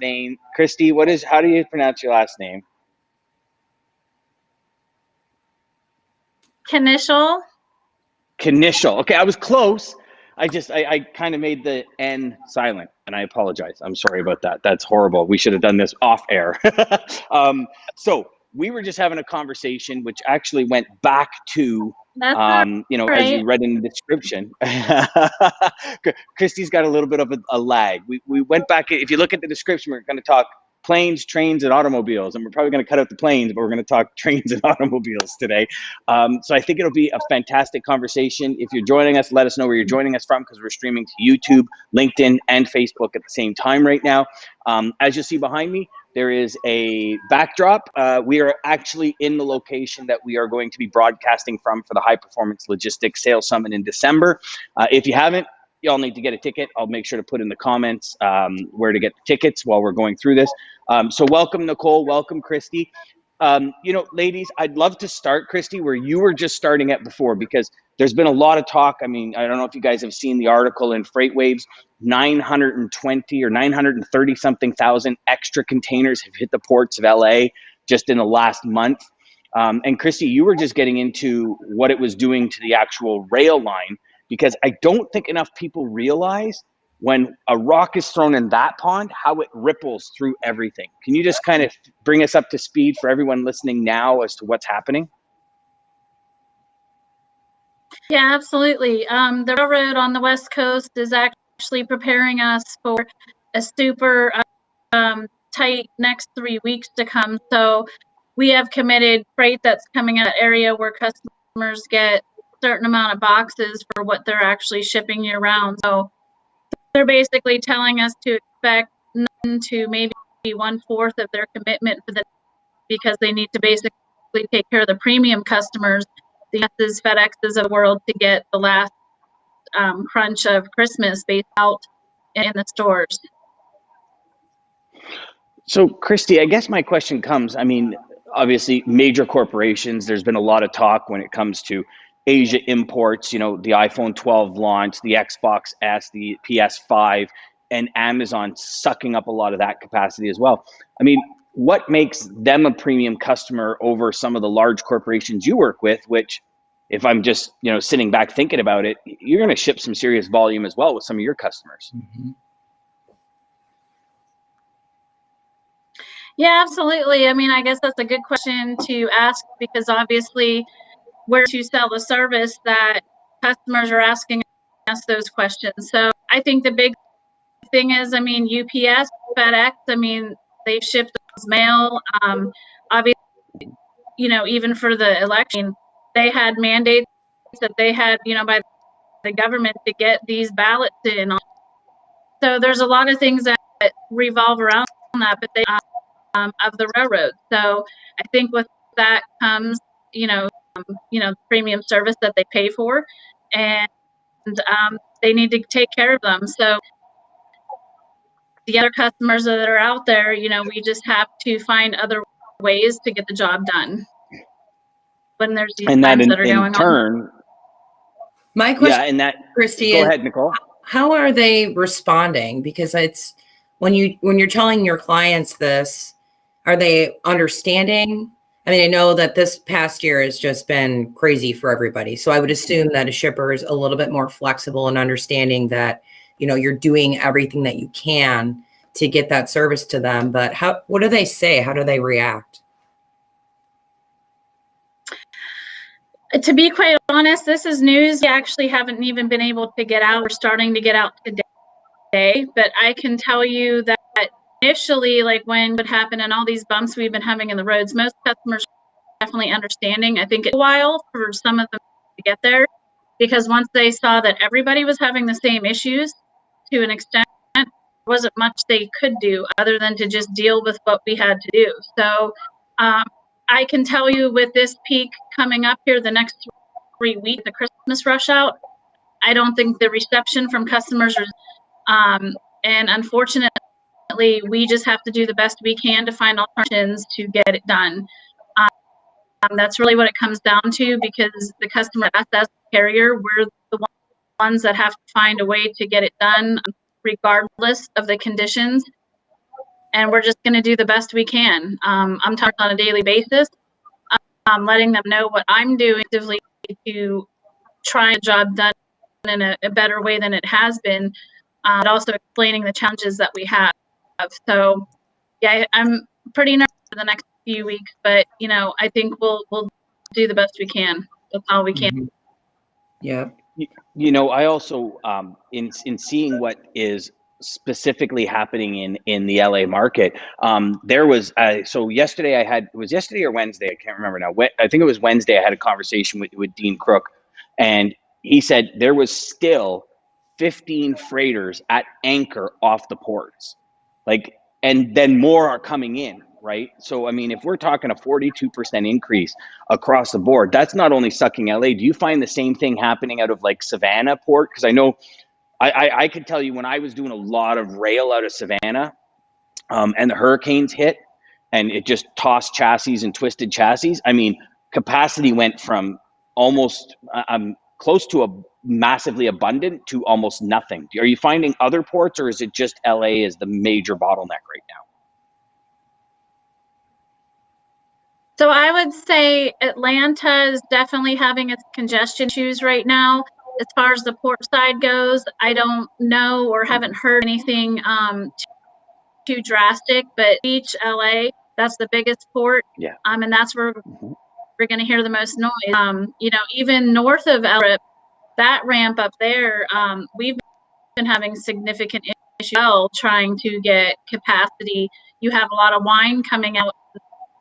name. Kristy, how do you pronounce your last name? Knichel. Knichel. Okay, I was close. I kind of made the N silent, and I apologize. I'm sorry about that. That's horrible. We should have done this off air. So we were just having a conversation, which actually went back to, That's right. as you read in the description. Kristy's got a little bit of a lag. We went back. If you look at the description, we're going to talk planes, trains, and automobiles. And we're probably going to cut out the planes, but we're going to talk trains and automobiles today. So I think it'll be a fantastic conversation. If you're joining us, let us know where you're joining us from, because we're streaming to YouTube, LinkedIn, and Facebook at the same time right now. As you see behind me, there is a backdrop. We are actually in the location that we are going to be broadcasting from for the High Performance Logistics Sales Summit in December. If you haven't, y'all need to get a ticket. I'll make sure to put in the comments where to get the tickets while we're going through this. So welcome, Nicole. Welcome, Kristy. Ladies, I'd love to start, Kristy, where you were just starting at before, because there's been a lot of talk. I mean, I don't know if you guys have seen the article in Freight Waves. 920 or 930 something thousand extra containers have hit the ports of LA just in the last month. And Kristy, you were just getting into what it was doing to the actual rail line, because I don't think enough people realize when a rock is thrown in that pond, how it ripples through everything. Can you just kind of bring us up to speed for everyone listening now as to what's happening? Yeah, absolutely. The railroad on the West Coast is actually preparing us for a super tight next 3 weeks to come. So we have committed freight that's coming out of that area where customers get a certain amount of boxes for what they're actually shipping year round. So they're basically telling us to expect none to maybe 1/4 of their commitment for because they need to basically take care of the premium customers, the UPS's, FedEx's of the world, to get the last crunch of Christmas based out in the stores. So, Kristy, I guess my question comes, I mean, obviously major corporations, there's been a lot of talk when it comes to Asia imports, the iPhone 12 launch, the Xbox S, the PS5, and Amazon sucking up a lot of that capacity as well. I mean, what makes them a premium customer over some of the large corporations you work with, which, if I'm just, sitting back thinking about it, you're going to ship some serious volume as well with some of your customers. Mm-hmm. Yeah, absolutely. I mean, I guess that's a good question to ask, because obviously where to sell the service that customers are asking us those questions. So I think the big thing is, I mean, UPS, FedEx, I mean, they've shipped mail. Obviously, even for the election, they had mandates that they had, by the government to get these ballots in. So there's a lot of things that revolve around that, but they of the railroad. So I think with that comes, premium service that they pay for, and they need to take care of them. So the other customers that are out there, we just have to find other ways to get the job done when there's these times that are going on. My question, yeah, and that, Kristy, go ahead, Nicole. How are they responding? Because it's when you're telling your clients this, are they understanding? I mean, I know that this past year has just been crazy for everybody. So I would assume that a shipper is a little bit more flexible and understanding that, you're doing everything that you can to get that service to them. But what do they say? How do they react? To be quite honest, this is news we actually haven't even been able to get out. We're starting to get out today, but I can tell you that initially, like when it happened and all these bumps we've been having in the roads, most customers are definitely understanding. I think it's a while for some of them to get there, because once they saw that everybody was having the same issues to an extent, there wasn't much they could do other than to just deal with what we had to do. So I can tell you, with this peak coming up here the next 3 weeks, the Christmas rush out, I don't think the reception from customers is, and unfortunately, we just have to do the best we can to find alternatives to get it done. That's really what it comes down to, because the customer, us as a carrier, we're the ones that have to find a way to get it done regardless of the conditions. and we're just going to do the best we can. I'm talking on a daily basis. I'm letting them know what I'm doing actively to try a job done in a better way than it has been, but also explaining the challenges that we have. So, yeah, I'm pretty nervous for the next few weeks, but I think we'll do the best we can. That's all we can. Mm-hmm. Yeah. I also, in seeing what is specifically happening in the LA market, there was, so yesterday it was yesterday or Wednesday, I can't remember now. I think it was Wednesday, I had a conversation with Dean Crook, and he said there was still 15 freighters at anchor off the ports. And then more are coming in, right? So, I mean, if we're talking a 42% increase across the board, that's not only sucking LA. Do you find the same thing happening out of like Savannah port? Because I know I could tell you when I was doing a lot of rail out of Savannah, and the hurricanes hit and it just tossed chassis and twisted chassis. I mean, capacity went from almost close to a massively abundant to almost nothing. Are you finding other ports, or is it just LA is the major bottleneck right now? So I would say Atlanta is definitely having its congestion issues right now. As far as the port side goes, I don't know or haven't heard anything too drastic, but Beach, LA, that's the biggest port. Yeah. And that's where we're going to hear the most noise. Even north of LA, that ramp up there, we've been having significant issues trying to get capacity. You have a lot of wine coming out,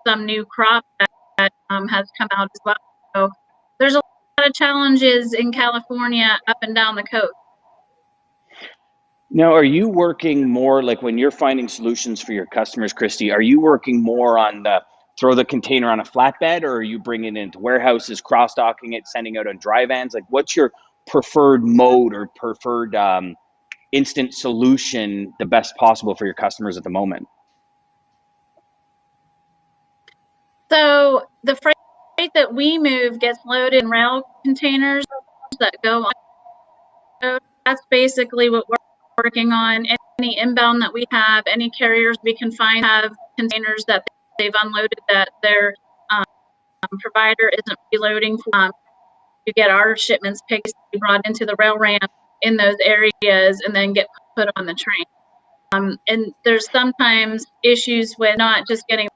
some new crop that has come out as well. So there's a lot of challenges in California up and down the coast. Now, are you working more, like when you're finding solutions for your customers, Kristy, are you working more on throw the container on a flatbed, or are you bringing it into warehouses, cross-docking it, sending out on dry vans? Like, what's your preferred mode or preferred instant solution, the best possible for your customers at the moment? So the freight that we move gets loaded in rail containers that go on. So that's basically what we're working on. Any inbound that we have, any carriers we can find have containers that they've unloaded that their provider isn't reloading. You get our shipments picked, brought into the rail ramp in those areas, and then get put on the train. And there's sometimes issues with not just getting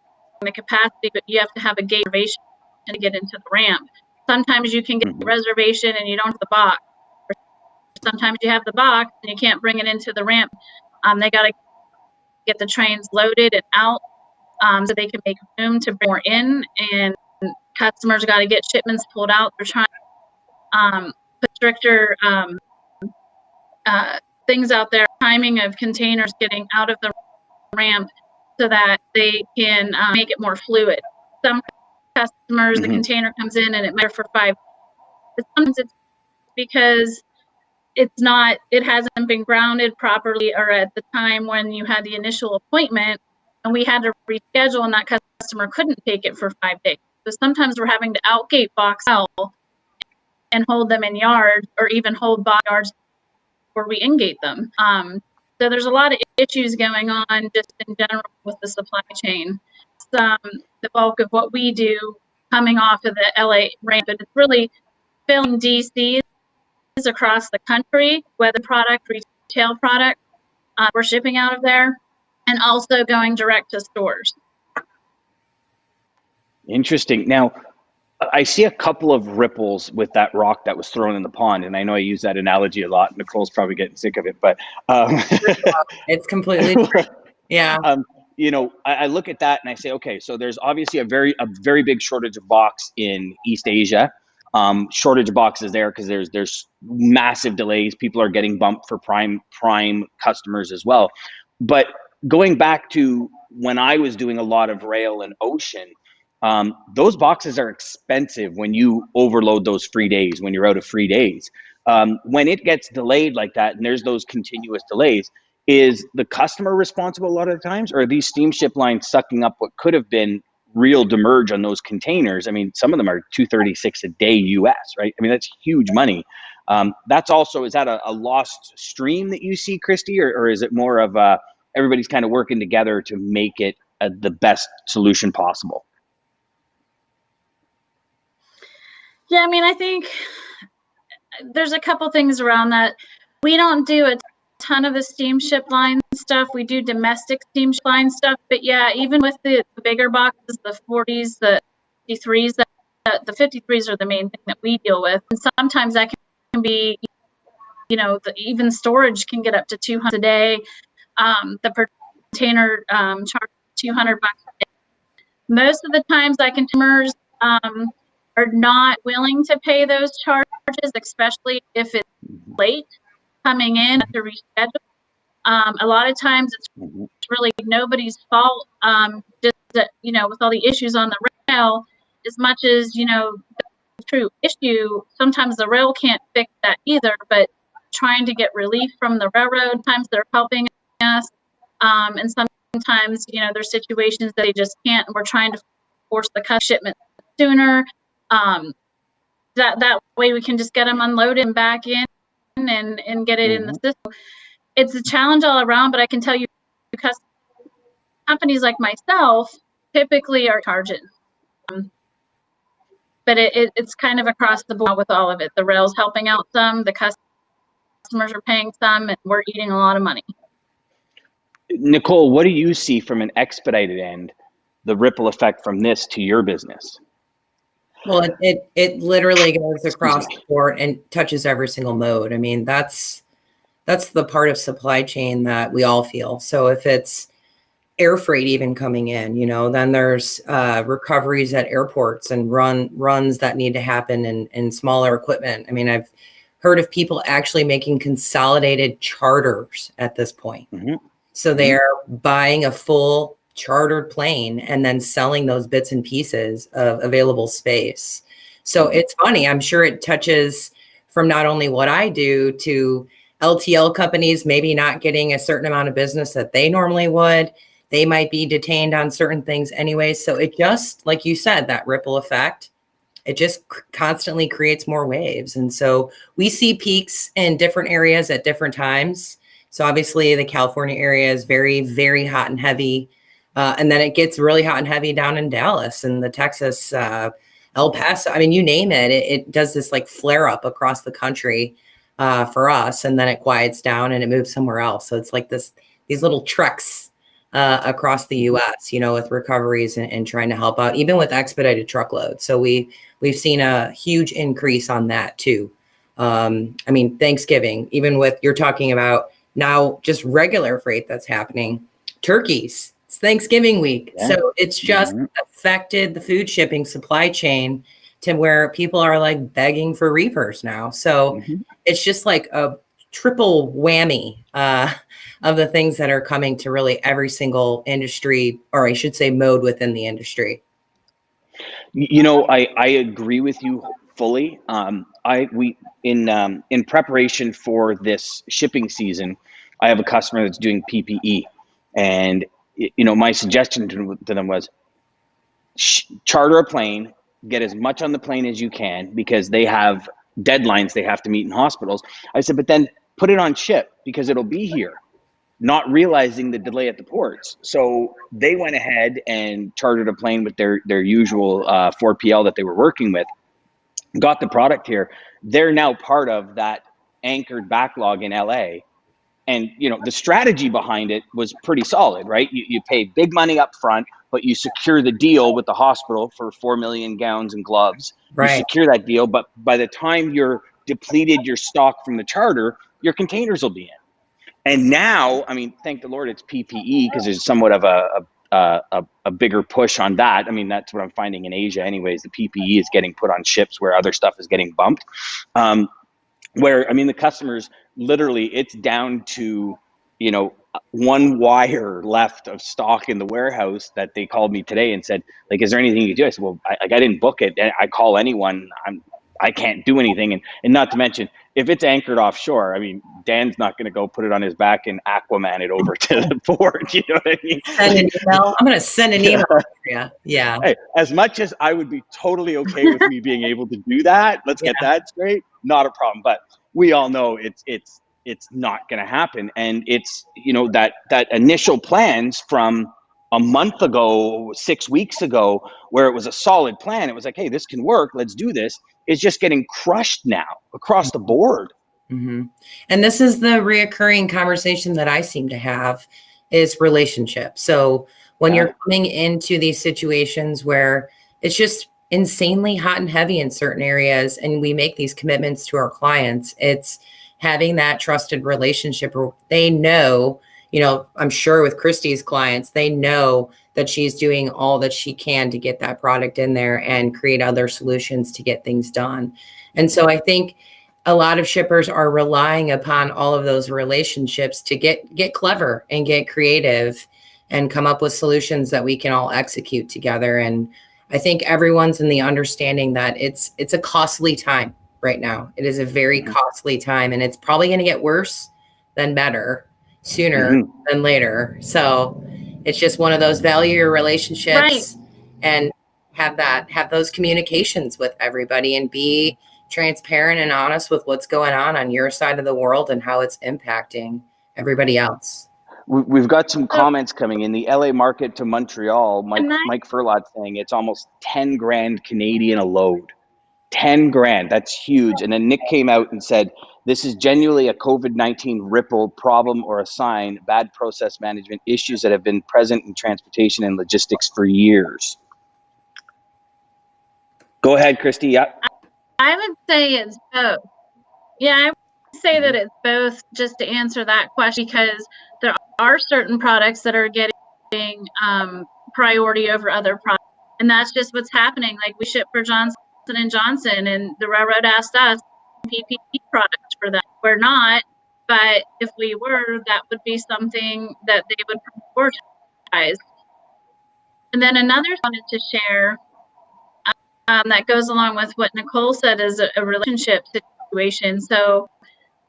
the capacity, but you have to have a gate reservation to get into the ramp. Sometimes you can get a reservation and you don't have the box. Sometimes you have the box and you can't bring it into the ramp. They got to get the trains loaded and out so they can make room to bring more in, and customers got to get shipments pulled out. They're trying to put stricter things out there, timing of containers getting out of the ramp so that they can make it more fluid. Some customers, the container comes in and it might for 5 days. Sometimes it's because it hasn't been grounded properly, or at the time when you had the initial appointment and we had to reschedule and that customer couldn't take it for 5 days. So sometimes we're having to outgate box out and hold them in yards, or even hold box yards where we ingate them. So there's a lot of issues going on just in general with the supply chain. The bulk of what we do coming off of the LA ramp, and it's really filling DCs across the country, whether product, retail product, we're shipping out of there, and also going direct to stores. Interesting. Now, I see a couple of ripples with that rock that was thrown in the pond, and I know I use that analogy a lot. Nicole's probably getting sick of it, but it's completely different. Yeah. I look at that and I say, okay, so there's obviously a very big shortage of box in East Asia. Shortage of boxes there because there's massive delays. People are getting bumped for prime customers as well. But going back to when I was doing a lot of rail and ocean, those boxes are expensive when you overload those free days, when you're out of free days. When it gets delayed like that, and there's those continuous delays, is the customer responsible a lot of the times, or are these steamship lines sucking up what could have been real demurrage on those containers? I mean, some of them are $236 a day US, right? I mean, that's huge money. That's also, is that a lost stream that you see, Kristy, or is it more of everybody's kind of working together to make it the best solution possible. Yeah, I mean, I think there's a couple things around that. We don't do a ton of the steamship line stuff. We do domestic steamship line stuff. But yeah, even with the bigger boxes, the 40s, the 53s, the 53s are the main thing that we deal with. And sometimes that can be, even storage can get up to 200 a day. The container charge $200 a day. Most of the times, consumers are not willing to pay those charges, especially if it's late coming in to reschedule. A lot of times it's really nobody's fault, just that, with all the issues on the rail, as much as, the true issue, sometimes the rail can't fix that either, but trying to get relief from the railroad, times they're helping us. And sometimes, there's situations that they just can't, and we're trying to force the shipment sooner. That way we can just get them unloaded and back in and get it in the system. It's a challenge all around, but I can tell you, because companies like myself typically are charging. But it's kind of across the board with all of it. The rail's helping out some, the customers are paying some, and we're eating a lot of money. Nicole, what do you see from an expedited end, the ripple effect from this to your business? Well, it literally goes across the board and touches every single mode. I mean, that's the part of supply chain that we all feel. So if it's air freight even coming in, then there's recoveries at airports and runs that need to happen in smaller equipment. I mean, I've heard of people actually making consolidated charters at this point. So they're buying a full chartered plane and then selling those bits and pieces of available space. So it's funny. I'm sure it touches from not only what I do to LTL companies, maybe not getting a certain amount of business that they normally would. They might be detained on certain things anyway. So it just, like you said, that ripple effect, it just constantly creates more waves. And so we see peaks in different areas at different times. So obviously the California area is very, very hot and heavy. And then it gets really hot and heavy down in Dallas and the Texas, El Paso. I mean, you name it. It does this like flare up across the country for us, and then it quiets down and it moves somewhere else. So it's like these little treks across the U.S. With recoveries and trying to help out, even with expedited truckloads. So we've seen a huge increase on that too. I mean, Thanksgiving, even with you're talking about now just regular freight that's happening, turkeys. It's Thanksgiving week. Yeah. So it's just affected the food shipping supply chain to where people are like begging for reefers now. So it's just like a triple whammy of the things that are coming to really every single industry, or I should say mode within the industry. I agree with you fully. In preparation for this shipping season, I have a customer that's doing PPE, and my suggestion to them was charter a plane, get as much on the plane as you can, because they have deadlines they have to meet in hospitals. I said, but then put it on ship because it'll be here, not realizing the delay at the ports. So they went ahead and chartered a plane with their usual 4PL that they were working with, got the product here. They're now part of that anchored backlog in LA. And, the strategy behind it was pretty solid, right? You pay big money up front, but you secure the deal with the hospital for 4 million gowns and gloves. Right. You secure that deal, but by the time you're depleted your stock from the charter, your containers will be in. And now, I mean, thank the Lord it's PPE, because there's somewhat of a bigger push on that. I mean, that's what I'm finding in Asia anyways. The PPE is getting put on ships where other stuff is getting bumped. The customers, literally, it's down to, one wire left of stock in the warehouse that they called me today and said, like, is there anything you can do? I said, well, I didn't book it. I call anyone. I can't do anything. And not to mention, if it's anchored offshore, I mean, Dan's not going to go put it on his back and Aquaman it over to the port. You know what I mean? Send an email. I'm going to send an email. Yeah. Hey, as much as I would be totally okay with me being able to do that, let's get that straight. Not a problem. But we all know it's it's not going to happen. And it's, that initial plans from a month ago, 6 weeks ago, where it was a solid plan, it was like, hey, this can work, let's do this, is just getting crushed now across the board. Mm-hmm. And this is the reoccurring conversation that I seem to have is relationships. So when you're coming into these situations where it's just insanely hot and heavy in certain areas, and we make these commitments to our clients, it's having that trusted relationship where they know, I'm sure with Kristy's clients, they know that she's doing all that she can to get that product in there and create other solutions to get things done. And so I think a lot of shippers are relying upon all of those relationships to get clever and get creative and come up with solutions that we can all execute together. And I think everyone's in the understanding that it's a costly time right now. It is a very costly time, and it's probably going to get worse than better sooner than later. So it's just one of those value your relationships and have those communications with everybody and be transparent and honest with what's going on your side of the world and how it's impacting everybody else. We've got some comments coming in. The LA market to Montreal, Mike Furlot saying it's almost 10 grand Canadian a load. 10 grand, that's huge. And then Nick came out and said, this is genuinely a COVID-19 ripple problem or a sign, bad process management issues that have been present in transportation and logistics for years. Go ahead, Kristy. Yeah. I would say it's both. Yeah, I would say that it's both, just to answer that question, because there are certain products that are getting priority over other products. And that's just what's happening. Like, we ship for Johnson & Johnson, and the railroad asked us PPE products for them. We're not, but if we were, that would be something that they would prioritize. And then another thing I wanted to share that goes along with what Nicole said is a relationship situation. So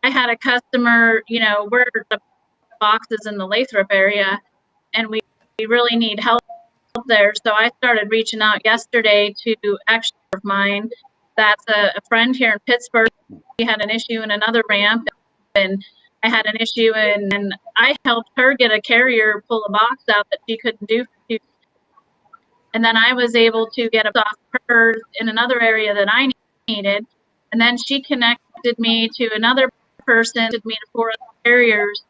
I had a customer, we're the boxes in the Lathrop area, and we really need help there. So I started reaching out yesterday to actually of mine that's a friend here in Pittsburgh. We had an issue in another ramp, and I had an issue, and I helped her get a carrier pull a box out that she couldn't do. And then I was able to get a off her in another area that I needed. And then she connected me to another person, to me to 4 other carriers.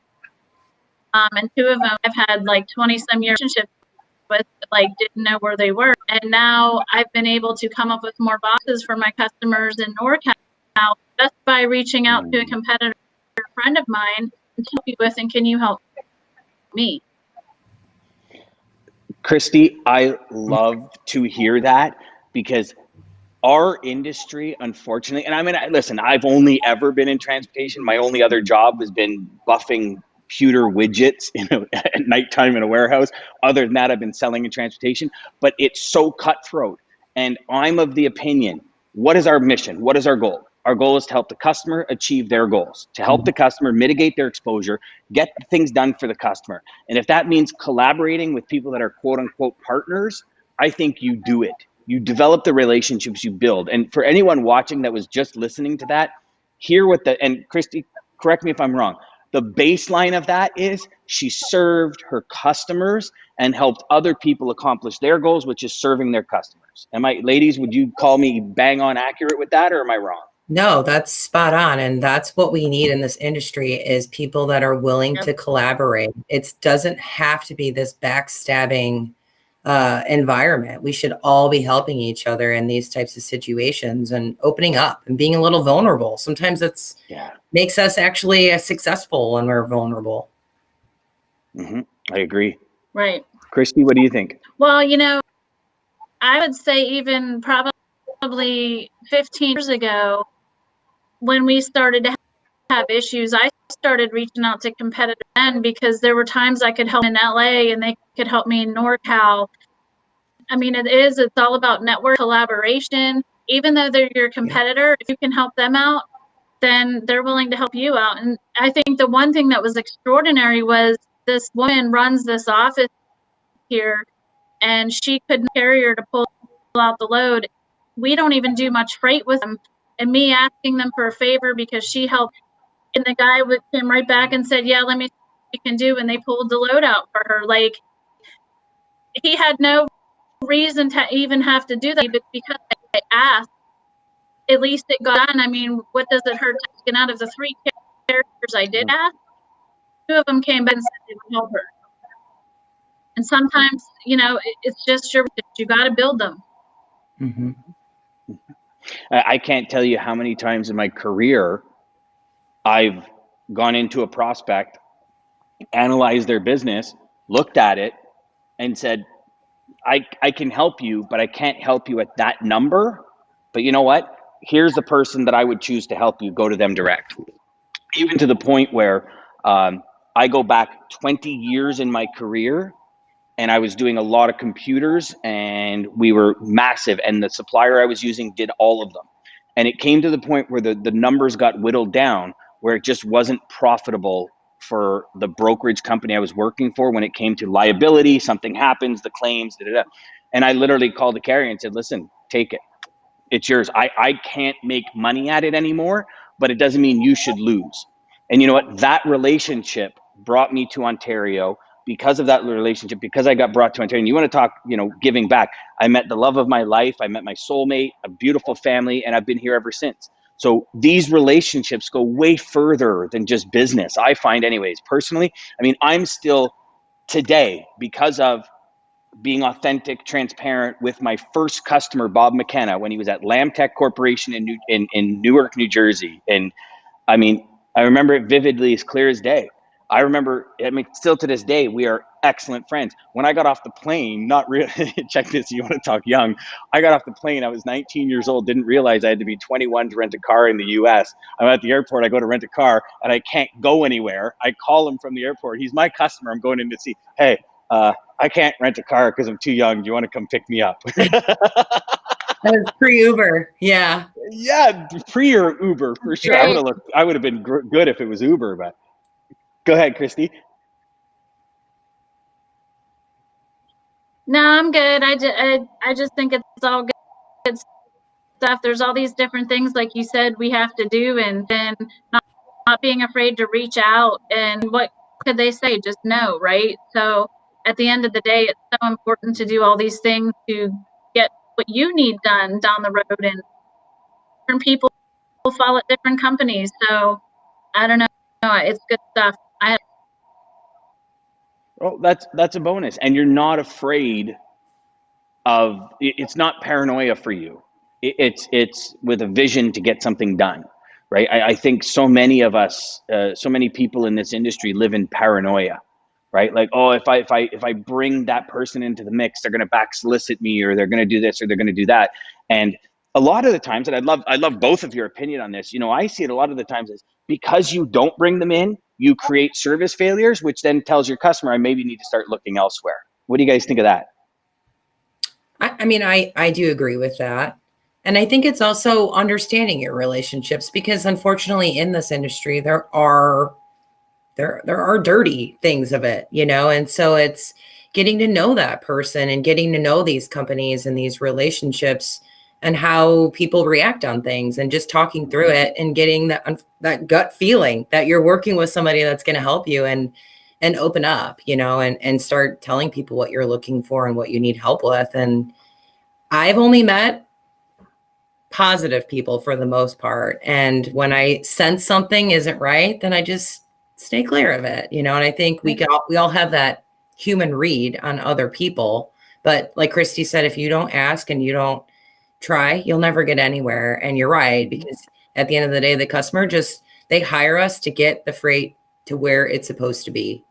And 2 of them I've had like 20 some year relationships with, like didn't know where they were. And now I've been able to come up with more boxes for my customers in NorCal just by reaching out to a competitor friend of mine to help you with, and can you help me? Kristy, I love to hear that, because our industry, unfortunately, and I mean, listen, I've only ever been in transportation. My only other job has been buffing computer widgets at nighttime in a warehouse. Other than that, I've been selling in transportation, but it's so cutthroat. And I'm of the opinion, what is our mission? What is our goal? Our goal is to help the customer achieve their goals, to help the customer mitigate their exposure, get things done for the customer. And if that means collaborating with people that are quote unquote partners, I think you do it. You develop the relationships you build. And for anyone watching that was just listening to that, hear what and Kristy, correct me if I'm wrong, the baseline of that is she served her customers and helped other people accomplish their goals, which is serving their customers. Ladies, would you call me bang on accurate with that, or am I wrong? No, that's spot on. And that's what we need in this industry is people that are willing to collaborate. It doesn't have to be this backstabbing environment. We should all be helping each other in these types of situations and opening up and being a little vulnerable. Sometimes it's makes us actually successful when we're vulnerable. I agree. Right. Kristy, what do you think? Well, I would say even probably 15 years ago, when we started to have issues, I started reaching out to competitors then, because there were times I could help in LA and they could help me in NorCal. I mean, it's all about network collaboration. Even though they're your competitor, if you can help them out, then they're willing to help you out. And I think the one thing that was extraordinary was this woman runs this office here, and she couldn't carrier to pull out the load. We don't even do much freight with them. And me asking them for a favor because she helped And the guy came right back and said, yeah, let me see what we can do. And they pulled the load out for her. Like, he had no reason to even have to do that, but because I asked, at least it got done. I mean, what does it hurt taking out of the 3 characters I did ask? 2 of them came back and said they would help her. And sometimes, you know, it's just you got to build them. Mm-hmm. I can't tell you how many times in my career I've gone into a prospect, analyzed their business, looked at it, and said, I can help you, but I can't help you at that number. But you know what? Here's the person that I would choose to help you. Go to them direct. Even to the point where I go back 20 years in my career, and I was doing a lot of computers, and we were massive, and the supplier I was using did all of them. And it came to the point where the numbers got whittled down, where it just wasn't profitable for the brokerage company I was working for when it came to liability. Something happens, the claims, and I literally called the carrier and said, listen, take it. It's yours. I can't make money at it anymore, but it doesn't mean you should lose. And you know what? That relationship brought me to Ontario. Because of that relationship, because I got brought to Ontario, and you want to talk, you know, giving back. I met the love of my life. I met my soulmate, a beautiful family, and I've been here ever since. So these relationships go way further than just business, I find anyways. Personally, I mean, I'm still today, because of being authentic, transparent with my first customer, Bob McKenna, when he was at Lam Tech Corporation in Newark, New Jersey. And I mean, I remember it vividly, as clear as day. I remember, I mean, still to this day, we are excellent friends. When I got off the plane, not really, check this, you want to talk young. I got off the plane, I was 19 years old, didn't realize I had to be 21 to rent a car in the US. I'm at the airport, I go to rent a car, and I can't go anywhere. I call him from the airport. He's my customer. I'm going in to see, hey, I can't rent a car because I'm too young. Do you want to come pick me up? That was pre-Uber. Yeah. Yeah, pre or Uber, for sure. Right. I would have been good if it was Uber, but go ahead, Kristy. No, I'm good. I just think it's all good stuff. There's all these different things, like you said, we have to do, and then not being afraid to reach out. And what could they say? Just no, right? So at the end of the day, it's so important to do all these things to get what you need done down the road. And different people fall at different companies. So I don't know. It's good stuff. Well, that's a bonus, and you're not afraid of. It's not paranoia for you. It's with a vision to get something done, right? I think so many of us, so many people in this industry live in paranoia, right? Like, oh, if I bring that person into the mix, they're going to back solicit me, or they're going to do this, or they're going to do that. And a lot of the times, and I love both of your opinion on this. You know, I see it a lot of the times as, because you don't bring them in, you create service failures, which then tells your customer, I maybe need to start looking elsewhere. What do you guys think of that? I mean, I do agree with that. And I think it's also understanding your relationships, because unfortunately in this industry, there are dirty things of it, you know? And so it's getting to know that person and getting to know these companies and these relationships and how people react on things, and just talking through it and getting that gut feeling that you're working with somebody that's going to help you and open up, you know, and start telling people what you're looking for and what you need help with. And I've only met positive people for the most part. And when I sense something isn't right, then I just stay clear of it, you know. And I think we all have that human read on other people. But like Kristy said, if you don't ask and you don't try, you'll never get anywhere. And you're right, because at the end of the day, the customer they hire us to get the freight to where it's supposed to be.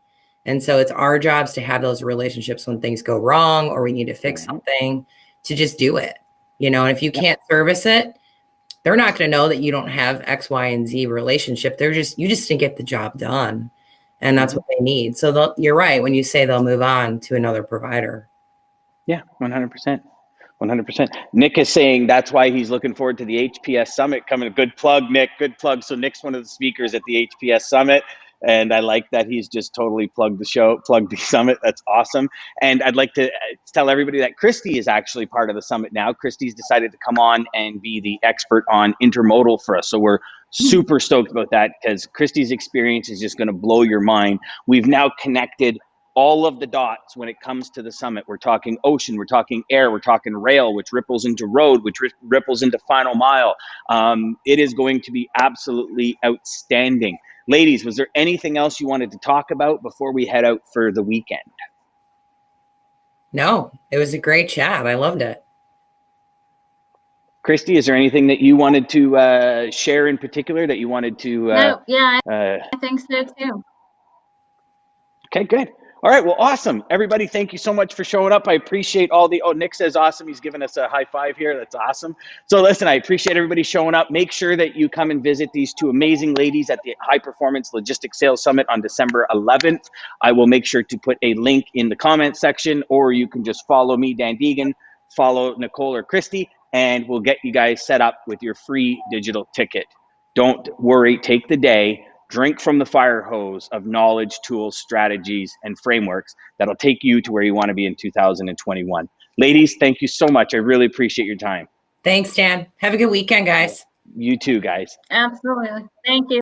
And so it's our jobs to have those relationships when things go wrong or we need to fix something, to just do it, you know. And if you can't service it, they're not going to know that you don't have X, Y, and Z relationship. You just didn't get the job done. And that's what they need. So you're right when you say they'll move on to another provider. Yeah, 100%. 100%. Nick is saying that's why he's looking forward to the HPS Summit coming. Good plug, Nick. Good plug. So Nick's one of the speakers at the HPS Summit, and I like that he's just totally plugged the summit. That's awesome. And I'd like to tell everybody that Kristy is actually part of the summit now. Kristy's decided to come on and be the expert on intermodal for us. So we're Super stoked about that because Kristy's experience is just going to blow your mind. We've now connected all of the dots when it comes to the summit. We're talking ocean, we're talking air, we're talking rail, which ripples into road, which ripples into final mile. It is going to be absolutely outstanding. Ladies, was there anything else you wanted to talk about before we head out for the weekend? No, it was a great chat. I loved it. Kristy, is there anything that you wanted to share in particular that you wanted to? No, yeah, I think so too. Okay, good. All right, well, awesome. Everybody, thank you so much for showing up. I appreciate all the, oh, Nick says awesome. He's giving us a high five here. That's awesome. So listen, I appreciate everybody showing up. Make sure that you come and visit these two amazing ladies at the High Performance Logistics Sales Summit on December 11th. I will make sure to put a link in the comment section, or you can just follow me, Dan Deigan, follow Nicole or Kristy, and we'll get you guys set up with your free digital ticket. Don't worry, take the day. Drink from the fire hose of knowledge, tools, strategies, and frameworks that'll take you to where you want to be in 2021. Ladies, thank you so much. I really appreciate your time. Thanks, Dan. Have a good weekend, guys. You too, guys. Absolutely. Thank you.